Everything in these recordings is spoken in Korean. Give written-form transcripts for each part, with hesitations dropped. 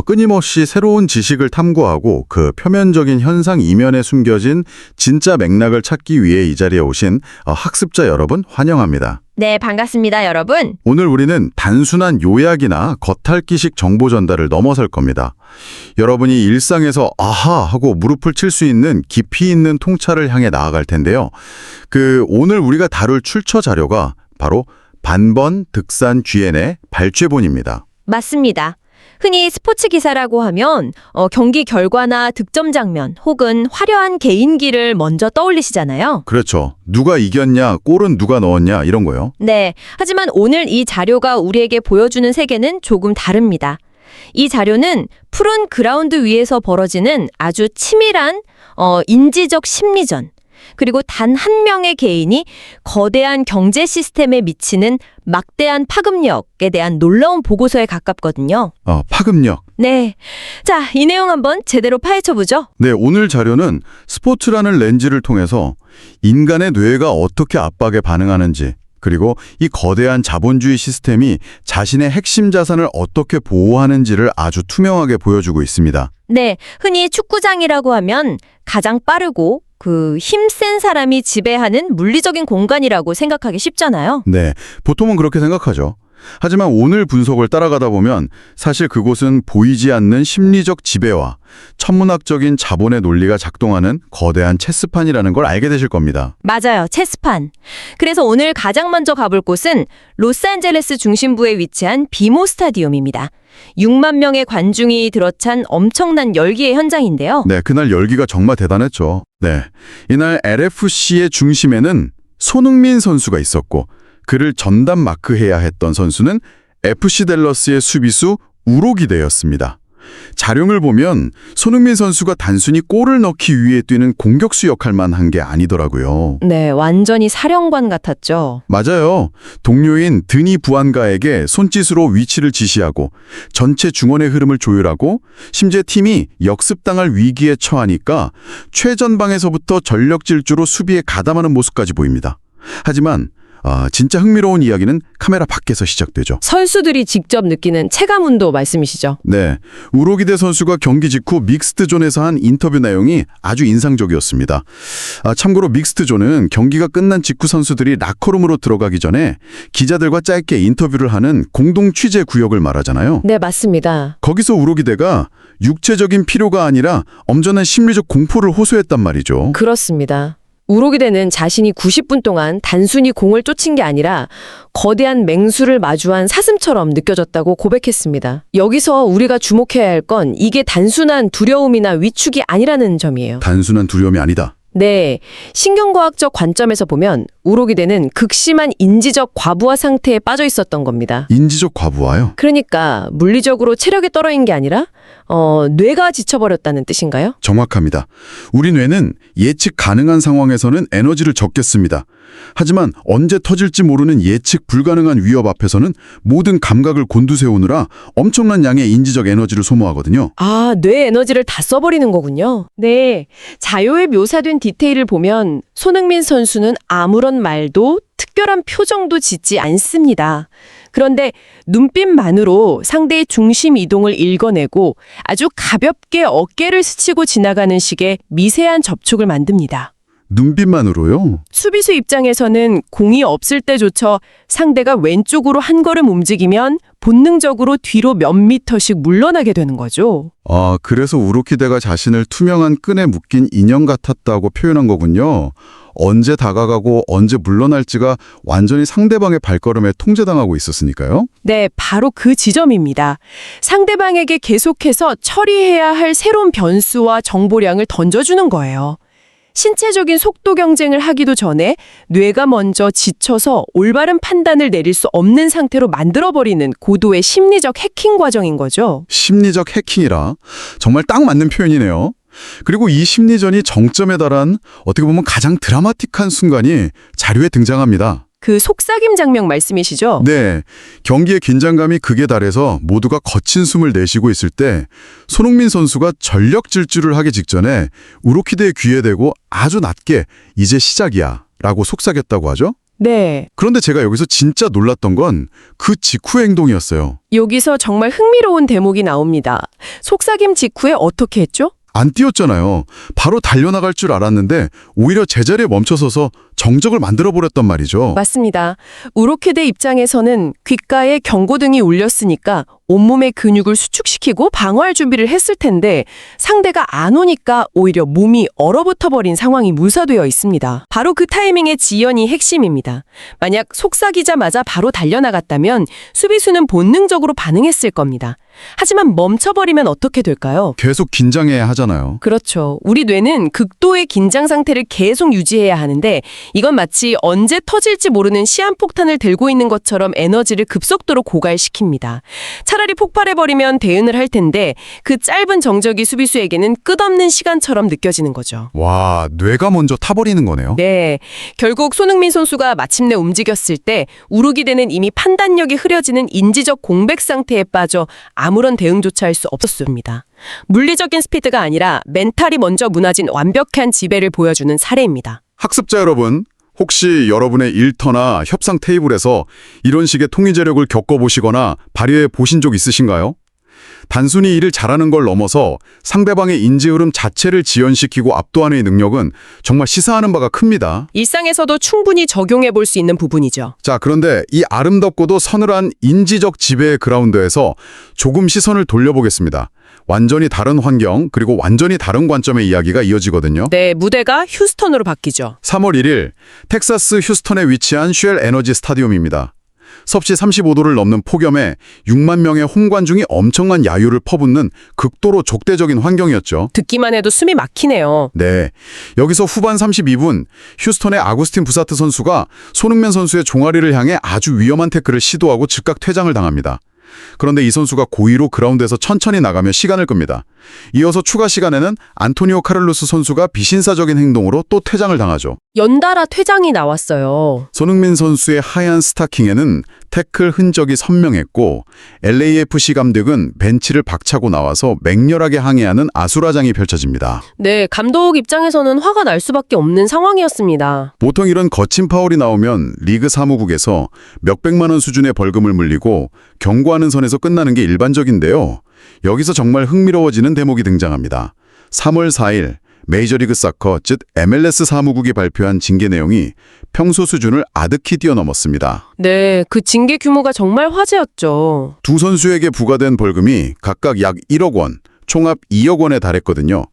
끊임없이 새로운 지식을 탐구하고 그 표면적인 현상 이면에 숨겨진 진짜 맥락을 찾기 위해 이 자리에 오신 학습자 여러분 환영합니다. 네, 반갑습니다, 여러분. 오늘 우리는 단순한 요약이나 겉핥기식 정보 전달을 넘어설 겁니다. 여러분이 일상에서 아하 하고 무릎을 칠 수 있는 깊이 있는 통찰을 향해 나아갈 텐데요. 오늘 우리가 다룰 출처 자료가 바로 반번 득산 GN의 발췌본입니다. 맞습니다. 흔히 스포츠 기사라고 하면 경기 결과나 득점 장면 혹은 화려한 개인기를 먼저 떠올리시잖아요. 그렇죠. 누가 이겼냐, 골은 누가 넣었냐 이런 거요. 네, 하지만 오늘 이 자료가 우리에게 보여주는 세계는 조금 다릅니다. 이 자료는 푸른 그라운드 위에서 벌어지는 아주 치밀한 인지적 심리전, 그리고 단 한 명의 개인이 거대한 경제 시스템에 미치는 막대한 파급력에 대한 놀라운 보고서에 가깝거든요. 파급력. 네. 자, 이 내용 한번 제대로 파헤쳐보죠. 네, 오늘 자료는 스포츠라는 렌즈를 통해서 인간의 뇌가 어떻게 압박에 반응하는지, 그리고 이 거대한 자본주의 시스템이 자신의 핵심 자산을 어떻게 보호하는지를 아주 투명하게 보여주고 있습니다. 네, 흔히 축구장이라고 하면 가장 빠르고 힘센 사람이 지배하는 물리적인 공간이라고 생각하기 쉽잖아요. 네, 보통은 그렇게 생각하죠. 하지만 오늘 분석을 따라가다 보면 사실 그곳은 보이지 않는 심리적 지배와 천문학적인 자본의 논리가 작동하는 거대한 체스판이라는 걸 알게 되실 겁니다. 맞아요. 체스판. 그래서 오늘 가장 먼저 가볼 곳은 로스앤젤레스 중심부에 위치한 비모 스타디움입니다. 6만 명의 관중이 들어찬 엄청난 열기의 현장인데요. 네, 그날 열기가 정말 대단했죠. 네, 이날 LFC의 중심에는 손흥민 선수가 있었고 그를 전담 마크해야 했던 선수는 FC 댈러스의 수비수 우로기대였습니다. 자료를 보면 손흥민 선수가 단순히 골을 넣기 위해 뛰는 공격수 역할만 한 게 아니더라고요. 네, 완전히 사령관 같았죠. 맞아요. 동료인 드니 부안가에게 손짓으로 위치를 지시하고 전체 중원의 흐름을 조율하고 심지어 팀이 역습당할 위기에 처하니까 최전방에서부터 전력 질주로 수비에 가담하는 모습까지 보입니다. 하지만 진짜 흥미로운 이야기는 카메라 밖에서 시작되죠. 선수들이 직접 느끼는 체감운도 말씀이시죠? 네, 우로기대 선수가 경기 직후 믹스트존에서 한 인터뷰 내용이 아주 인상적이었습니다. 참고로 믹스트존은 경기가 끝난 직후 선수들이 라커룸으로 들어가기 전에 기자들과 짧게 인터뷰를 하는 공동 취재 구역을 말하잖아요. 네, 맞습니다. 거기서 우로기대가 육체적인 필요가 아니라 엄청난 심리적 공포를 호소했단 말이죠. 그렇습니다. 우로기대는 자신이 90분 동안 단순히 공을 쫓은 게 아니라 거대한 맹수를 마주한 사슴처럼 느껴졌다고 고백했습니다. 여기서 우리가 주목해야 할 건 이게 단순한 두려움이나 위축이 아니라는 점이에요. 단순한 두려움이 아니다. 네, 신경과학적 관점에서 보면 우로기대는 극심한 인지적 과부하 상태에 빠져 있었던 겁니다. 인지적 과부하요? 그러니까 물리적으로 체력이 떨어진 게 아니라 뇌가 지쳐버렸다는 뜻인가요? 정확합니다. 우리 뇌는 예측 가능한 상황에서는 에너지를 적게 씁니다. 하지만 언제 터질지 모르는 예측 불가능한 위협 앞에서는 모든 감각을 곤두세우느라 엄청난 양의 인지적 에너지를 소모하거든요. 아, 뇌 에너지를 다 써버리는 거군요. 네, 자료에 묘사된 디테일을 보면 손흥민 선수는 아무런 말도 특별한 표정도 짓지 않습니다. 그런데 눈빛만으로 상대의 중심 이동을 읽어내고 아주 가볍게 어깨를 스치고 지나가는 식의 미세한 접촉을 만듭니다. 눈빛만으로요? 수비수 입장에서는 공이 없을 때조차 상대가 왼쪽으로 한 걸음 움직이면 본능적으로 뒤로 몇 미터씩 물러나게 되는 거죠. 그래서 우로키대가 자신을 투명한 끈에 묶인 인형 같았다고 표현한 거군요. 언제 다가가고 언제 물러날지가 완전히 상대방의 발걸음에 통제당하고 있었으니까요. 네, 바로 그 지점입니다. 상대방에게 계속해서 처리해야 할 새로운 변수와 정보량을 던져주는 거예요. 신체적인 속도 경쟁을 하기도 전에 뇌가 먼저 지쳐서 올바른 판단을 내릴 수 없는 상태로 만들어버리는 고도의 심리적 해킹 과정인 거죠. 심리적 해킹이라 정말 딱 맞는 표현이네요. 그리고 이 심리전이 정점에 달한 어떻게 보면 가장 드라마틱한 순간이 자료에 등장합니다. 그 속삭임 장면 말씀이시죠? 네, 경기의 긴장감이 극에 달해서 모두가 거친 숨을 내쉬고 있을 때 손흥민 선수가 전력 질주를 하기 직전에 우로키대의 귀에 대고 아주 낮게 이제 시작이야 라고 속삭였다고 하죠? 네. 그런데 제가 여기서 진짜 놀랐던 건 그 직후의 행동이었어요. 여기서 정말 흥미로운 대목이 나옵니다. 속삭임 직후에 어떻게 했죠? 안 뛰었잖아요. 바로 달려나갈 줄 알았는데 오히려 제자리에 멈춰서서 정적을 만들어버렸단 말이죠. 맞습니다. 우로케데 입장에서는 귓가에 경고등이 울렸으니까 온몸의 근육을 수축시키고 방어할 준비를 했을 텐데 상대가 안 오니까 오히려 몸이 얼어붙어 버린 상황이 묘사되어 있습니다. 바로 그 타이밍의 지연이 핵심입니다. 만약 속삭이자마자 바로 달려나갔다면 수비수는 본능적으로 반응했을 겁니다. 하지만 멈춰버리면 어떻게 될까요? 계속 긴장해야 하잖아요. 그렇죠. 우리 뇌는 극도의 긴장 상태를 계속 유지해야 하는데 이건 마치 언제 터질지 모르는 시한폭탄을 들고 있는 것처럼 에너지를 급속도로 고갈시킵니다. 차라리 폭발해버리면 대응을 할 텐데 그 짧은 정적이 수비수에게는 끝없는 시간처럼 느껴지는 거죠. 와, 뇌가 먼저 타버리는 거네요. 네. 결국 손흥민 선수가 마침내 움직였을 때 우르기대는 이미 판단력이 흐려지는 인지적 공백 상태에 빠져 아무런 대응조차 할 수 없었습니다. 물리적인 스피드가 아니라 멘탈이 먼저 무너진 완벽한 지배를 보여주는 사례입니다. 학습자 여러분, 혹시 여러분의 일터나 협상 테이블에서 이런 식의 통의제력을 겪어보시거나 발휘해 보신 적 있으신가요? 단순히 일을 잘하는 걸 넘어서 상대방의 인지흐름 자체를 지연시키고 압도하는 이 능력은 정말 시사하는 바가 큽니다. 일상에서도 충분히 적용해 볼 수 있는 부분이죠. 자, 그런데 이 아름답고도 서늘한 인지적 지배의 그라운드에서 조금 시선을 돌려보겠습니다. 완전히 다른 환경, 그리고 완전히 다른 관점의 이야기가 이어지거든요. 네, 무대가 휴스턴으로 바뀌죠. 3월 1일 텍사스 휴스턴에 위치한 쉘 에너지 스타디움입니다. 섭씨 35도를 넘는 폭염에 6만 명의 홈 관중이 엄청난 야유를 퍼붓는 극도로 족대적인 환경이었죠. 듣기만 해도 숨이 막히네요. 네, 여기서 후반 32분 휴스턴의 아구스틴 부사트 선수가 손흥민 선수의 종아리를 향해 아주 위험한 태클을 시도하고 즉각 퇴장을 당합니다. 그런데 이 선수가 고의로 그라운드에서 천천히 나가며 시간을 끕니다. 이어서 추가 시간에는 안토니오 카를로스 선수가 비신사적인 행동으로 또 퇴장을 당하죠. 연달아 퇴장이 나왔어요. 손흥민 선수의 하얀 스타킹에는 태클 흔적이 선명했고 LAFC 감독은 벤치를 박차고 나와서 맹렬하게 항의하는 아수라장이 펼쳐집니다. 네, 감독 입장에서는 화가 날 수밖에 없는 상황이었습니다. 보통 이런 거친 파울이 나오면 리그 사무국에서 몇백만 원 수준의 벌금을 물리고 경고하는 선에서 끝나는 게 일반적인데요. 여기서 정말 흥미로워지는 대목이 등장합니다. 3월 4일 메이저리그 사커, 즉 MLS 사무국이 발표한 징계 내용이 평소 수준을 아득히 뛰어넘었습니다. 네, 그 징계 규모가 정말 화제였죠. 두 선수에게 부과된 벌금이 각각 약 1억 원, 총합 2억 원에 달했거든요.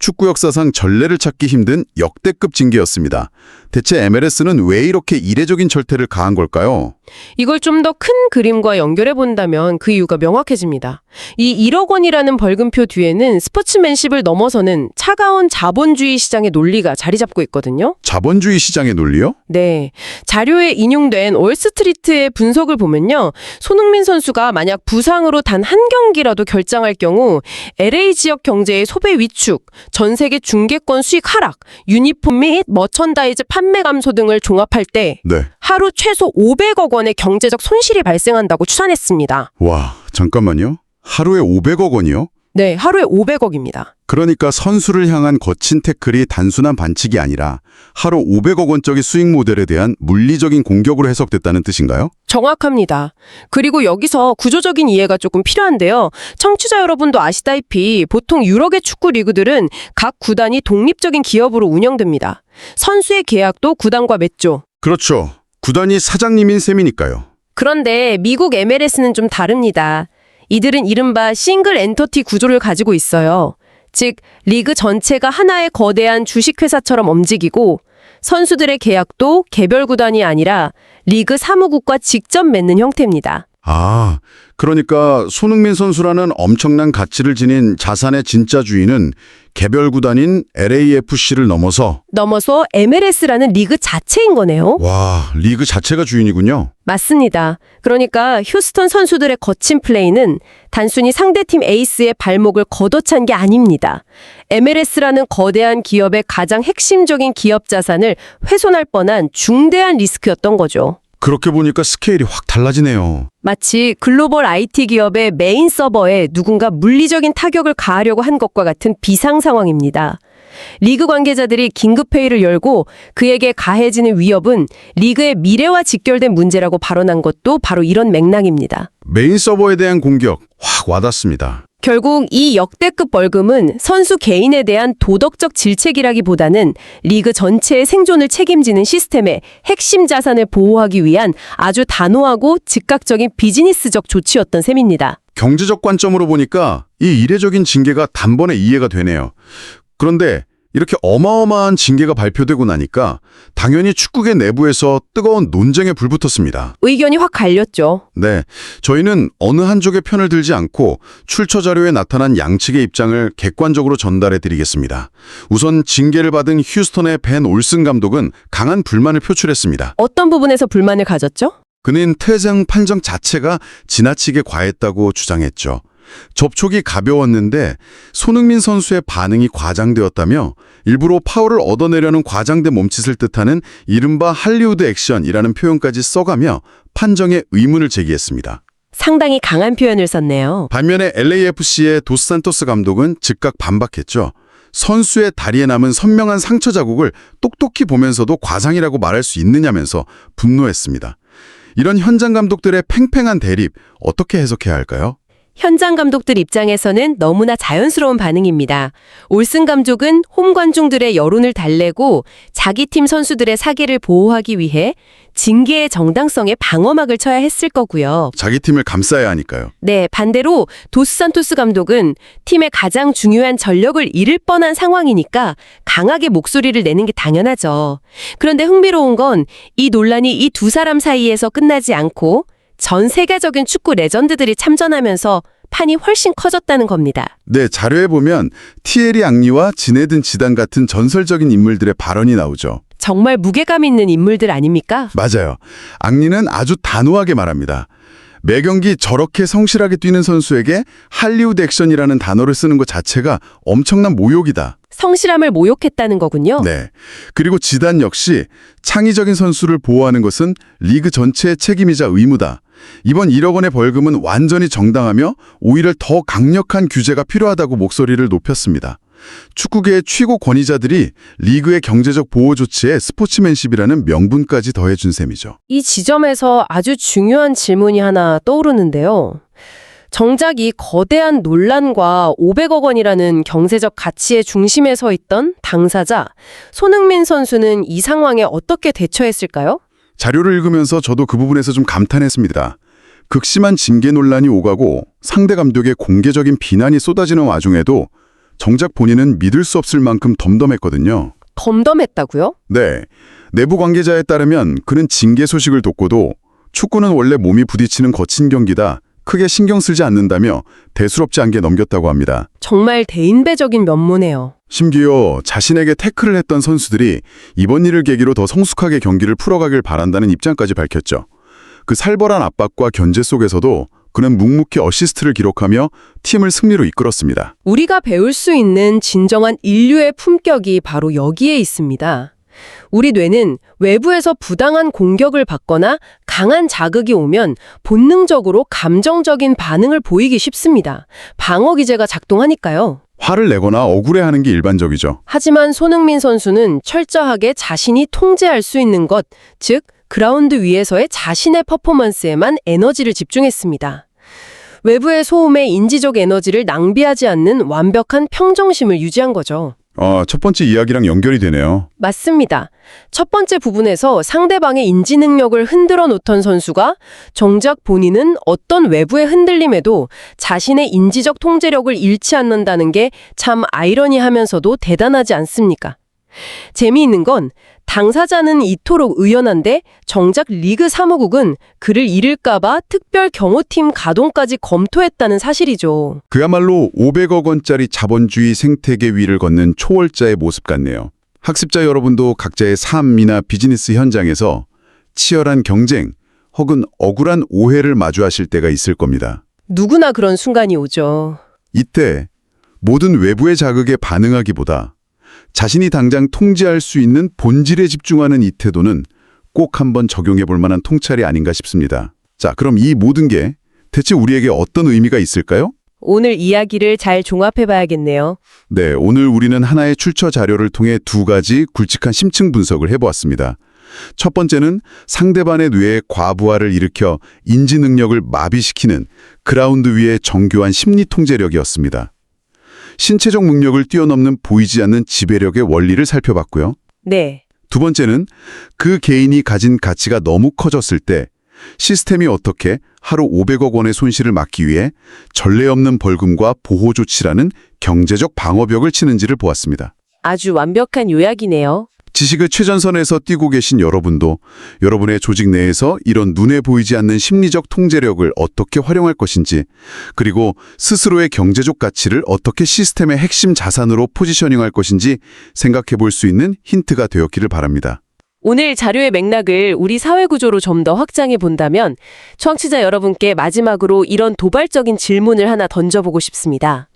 축구 역사상 전례를 찾기 힘든 역대급 징계였습니다. 대체 MLS는 왜 이렇게 이례적인 절퇴를 가한 걸까요? 이걸 좀 더 큰 그림과 연결해 본다면 그 이유가 명확해집니다. 이 1억 원이라는 벌금표 뒤에는 스포츠맨십을 넘어서는 차가운 자본주의 시장의 논리가 자리 잡고 있거든요. 자본주의 시장의 논리요? 네. 자료에 인용된 월스트리트의 분석을 보면요. 손흥민 선수가 만약 부상으로 단 한 경기라도 결장할 경우 LA 지역 경제의 소비 위축, 전 세계 중계권 수익 하락, 유니폼 및 머천다이즈 판매 감소 등을 종합할 때 네. 하루 최소 500억 원의 경제적 손실이 발생한다고 추산했습니다. 와, 잠깐만요. 하루에 500억 원이요? 네, 하루에 500억입니다. 그러니까 선수를 향한 거친 태클이 단순한 반칙이 아니라 하루 500억 원짜리 수익 모델에 대한 물리적인 공격으로 해석됐다는 뜻인가요? 정확합니다. 그리고 여기서 구조적인 이해가 조금 필요한데요. 청취자 여러분도 아시다시피 보통 유럽의 축구 리그들은 각 구단이 독립적인 기업으로 운영됩니다. 선수의 계약도 구단과 맺죠. 그렇죠. 구단이 사장님인 셈이니까요. 그런데 미국 MLS는 좀 다릅니다. 이들은 이른바 싱글 엔터티 구조를 가지고 있어요. 즉, 리그 전체가 하나의 거대한 주식회사처럼 움직이고 선수들의 계약도 개별 구단이 아니라 리그 사무국과 직접 맺는 형태입니다. 아, 그러니까 손흥민 선수라는 엄청난 가치를 지닌 자산의 진짜 주인은 개별 구단인 LAFC를 넘어서 MLS라는 리그 자체인 거네요. 와, 리그 자체가 주인이군요. 맞습니다. 그러니까 휴스턴 선수들의 거친 플레이는 단순히 상대팀 에이스의 발목을 걷어찬 게 아닙니다. MLS라는 거대한 기업의 가장 핵심적인 기업 자산을 훼손할 뻔한 중대한 리스크였던 거죠. 그렇게 보니까 스케일이 확 달라지네요. 마치 글로벌 IT 기업의 메인 서버에 누군가 물리적인 타격을 가하려고 한 것과 같은 비상 상황입니다. 리그 관계자들이 긴급회의를 열고 그에게 가해지는 위협은 리그의 미래와 직결된 문제라고 발언한 것도 바로 이런 맥락입니다. 메인 서버에 대한 공격 확 와닿습니다. 결국 이 역대급 벌금은 선수 개인에 대한 도덕적 질책이라기보다는 리그 전체의 생존을 책임지는 시스템의 핵심 자산을 보호하기 위한 아주 단호하고 즉각적인 비즈니스적 조치였던 셈입니다. 경제적 관점으로 보니까 이 이례적인 징계가 단번에 이해가 되네요. 그런데 이렇게 어마어마한 징계가 발표되고 나니까 당연히 축구계 내부에서 뜨거운 논쟁에 불붙었습니다. 의견이 확 갈렸죠. 네, 저희는 어느 한쪽의 편을 들지 않고 출처 자료에 나타난 양측의 입장을 객관적으로 전달해 드리겠습니다. 우선 징계를 받은 휴스턴의 벤 올슨 감독은 강한 불만을 표출했습니다. 어떤 부분에서 불만을 가졌죠? 그는 퇴장 판정 자체가 지나치게 과했다고 주장했죠. 접촉이 가벼웠는데 손흥민 선수의 반응이 과장되었다며 일부러 파울을 얻어내려는 과장된 몸짓을 뜻하는 이른바 할리우드 액션이라는 표현까지 써가며 판정에 의문을 제기했습니다. 상당히 강한 표현을 썼네요. 반면에 LAFC의 도스산토스 감독은 즉각 반박했죠. 선수의 다리에 남은 선명한 상처 자국을 똑똑히 보면서도 과장이라고 말할 수 있느냐면서 분노했습니다. 이런 현장 감독들의 팽팽한 대립 어떻게 해석해야 할까요? 현장 감독들 입장에서는 너무나 자연스러운 반응입니다. 올슨 감독은 홈 관중들의 여론을 달래고 자기 팀 선수들의 사기를 보호하기 위해 징계의 정당성에 방어막을 쳐야 했을 거고요. 자기 팀을 감싸야 하니까요. 네, 반대로 도스산토스 감독은 팀의 가장 중요한 전력을 잃을 뻔한 상황이니까 강하게 목소리를 내는 게 당연하죠. 그런데 흥미로운 건 이 논란이 이 두 사람 사이에서 끝나지 않고 전 세계적인 축구 레전드들이 참전하면서 판이 훨씬 커졌다는 겁니다. 네, 자료에 보면 티에리 앙리와 지네든 지단 같은 전설적인 인물들의 발언이 나오죠. 정말 무게감 있는 인물들 아닙니까? 맞아요. 앙리는 아주 단호하게 말합니다. 매 경기 저렇게 성실하게 뛰는 선수에게 할리우드 액션이라는 단어를 쓰는 것 자체가 엄청난 모욕이다. 성실함을 모욕했다는 거군요. 네. 그리고 지단 역시 창의적인 선수를 보호하는 것은 리그 전체의 책임이자 의무다. 이번 1억 원의 벌금은 완전히 정당하며 오히려 더 강력한 규제가 필요하다고 목소리를 높였습니다. 축구계의 최고 권위자들이 리그의 경제적 보호 조치에 스포츠맨십이라는 명분까지 더해준 셈이죠. 이 지점에서 아주 중요한 질문이 하나 떠오르는데요. 정작 이 거대한 논란과 500억 원이라는 경제적 가치의 중심에 서 있던 당사자 손흥민 선수는 이 상황에 어떻게 대처했을까요? 자료를 읽으면서 저도 그 부분에서 좀 감탄했습니다. 극심한 징계 논란이 오가고 상대 감독의 공개적인 비난이 쏟아지는 와중에도 정작 본인은 믿을 수 없을 만큼 덤덤했거든요. 덤덤했다고요? 네. 내부 관계자에 따르면 그는 징계 소식을 듣고도 축구는 원래 몸이 부딪히는 거친 경기다. 크게 신경 쓰지 않는다며 대수롭지 않게 넘겼다고 합니다. 정말 대인배적인 면모네요. 심지어 자신에게 태클을 했던 선수들이 이번 일을 계기로 더 성숙하게 경기를 풀어가길 바란다는 입장까지 밝혔죠. 그 살벌한 압박과 견제 속에서도 그는 묵묵히 어시스트를 기록하며 팀을 승리로 이끌었습니다. 우리가 배울 수 있는 진정한 인류의 품격이 바로 여기에 있습니다. 우리 뇌는 외부에서 부당한 공격을 받거나 강한 자극이 오면 본능적으로 감정적인 반응을 보이기 쉽습니다. 방어 기제가 작동하니까요. 화를 내거나 억울해하는 게 일반적이죠. 하지만 손흥민 선수는 철저하게 자신이 통제할 수 있는 것, 즉 그라운드 위에서의 자신의 퍼포먼스에만 에너지를 집중했습니다. 외부의 소음에 인지적 에너지를 낭비하지 않는 완벽한 평정심을 유지한 거죠. 첫 번째 이야기랑 연결이 되네요. 맞습니다. 첫 번째 부분에서 상대방의 인지 능력을 흔들어 놓던 선수가 정작 본인은 어떤 외부의 흔들림에도 자신의 인지적 통제력을 잃지 않는다는 게 참 아이러니하면서도 대단하지 않습니까? 재미있는 건 당사자는 이토록 의연한데 정작 리그 사무국은 그를 잃을까봐 특별 경호팀 가동까지 검토했다는 사실이죠. 그야말로 500억 원짜리 자본주의 생태계 위를 걷는 초월자의 모습 같네요. 학습자 여러분도 각자의 삶이나 비즈니스 현장에서 치열한 경쟁 혹은 억울한 오해를 마주하실 때가 있을 겁니다. 누구나 그런 순간이 오죠. 이때 모든 외부의 자극에 반응하기보다 자신이 당장 통제할 수 있는 본질에 집중하는 이 태도는 꼭 한번 적용해 볼 만한 통찰이 아닌가 싶습니다. 자, 그럼 이 모든 게 대체 우리에게 어떤 의미가 있을까요? 오늘 이야기를 잘 종합해봐야겠네요. 네, 오늘 우리는 하나의 출처 자료를 통해 두 가지 굵직한 심층 분석을 해보았습니다. 첫 번째는 상대방의 뇌에 과부하를 일으켜 인지 능력을 마비시키는 그라운드 위의 정교한 심리 통제력이었습니다. 신체적 능력을 뛰어넘는 보이지 않는 지배력의 원리를 살펴봤고요. 네. 두 번째는 그 개인이 가진 가치가 너무 커졌을 때 시스템이 어떻게 하루 500억 원의 손실을 막기 위해 전례 없는 벌금과 보호 조치라는 경제적 방어벽을 치는지를 보았습니다. 아주 완벽한 요약이네요. 지식의 최전선에서 뛰고 계신 여러분도 여러분의 조직 내에서 이런 눈에 보이지 않는 심리적 통제력을 어떻게 활용할 것인지, 그리고 스스로의 경제적 가치를 어떻게 시스템의 핵심 자산으로 포지셔닝할 것인지 생각해 볼 수 있는 힌트가 되었기를 바랍니다. 오늘 자료의 맥락을 우리 사회 구조로 좀 더 확장해 본다면 청취자 여러분께 마지막으로 이런 도발적인 질문을 하나 던져보고 싶습니다.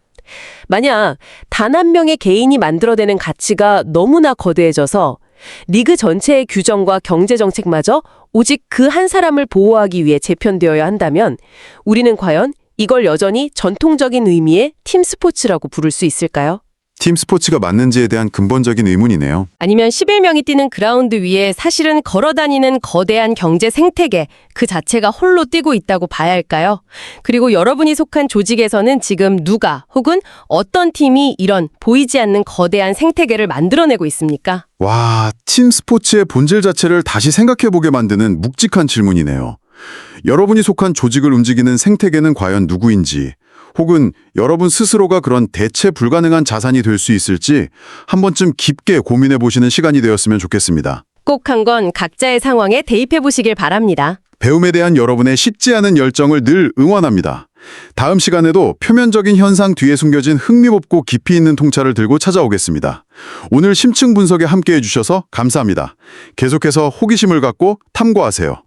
만약 단 한 명의 개인이 만들어내는 가치가 너무나 거대해져서 리그 전체의 규정과 경제 정책마저 오직 그 한 사람을 보호하기 위해 재편되어야 한다면 우리는 과연 이걸 여전히 전통적인 의미의 팀 스포츠라고 부를 수 있을까요? 팀 스포츠가 맞는지에 대한 근본적인 의문이네요. 아니면 11명이 뛰는 그라운드 위에 사실은 걸어다니는 거대한 경제 생태계 그 자체가 홀로 뛰고 있다고 봐야 할까요? 그리고 여러분이 속한 조직에서는 지금 누가 혹은 어떤 팀이 이런 보이지 않는 거대한 생태계를 만들어내고 있습니까? 와, 팀 스포츠의 본질 자체를 다시 생각해보게 만드는 묵직한 질문이네요. 여러분이 속한 조직을 움직이는 생태계는 과연 누구인지, 혹은 여러분 스스로가 그런 대체 불가능한 자산이 될 수 있을지 한 번쯤 깊게 고민해 보시는 시간이 되었으면 좋겠습니다. 꼭 한 건 각자의 상황에 대입해 보시길 바랍니다. 배움에 대한 여러분의 식지 않은 열정을 늘 응원합니다. 다음 시간에도 표면적인 현상 뒤에 숨겨진 흥미롭고 깊이 있는 통찰을 들고 찾아오겠습니다. 오늘 심층 분석에 함께해 주셔서 감사합니다. 계속해서 호기심을 갖고 탐구하세요.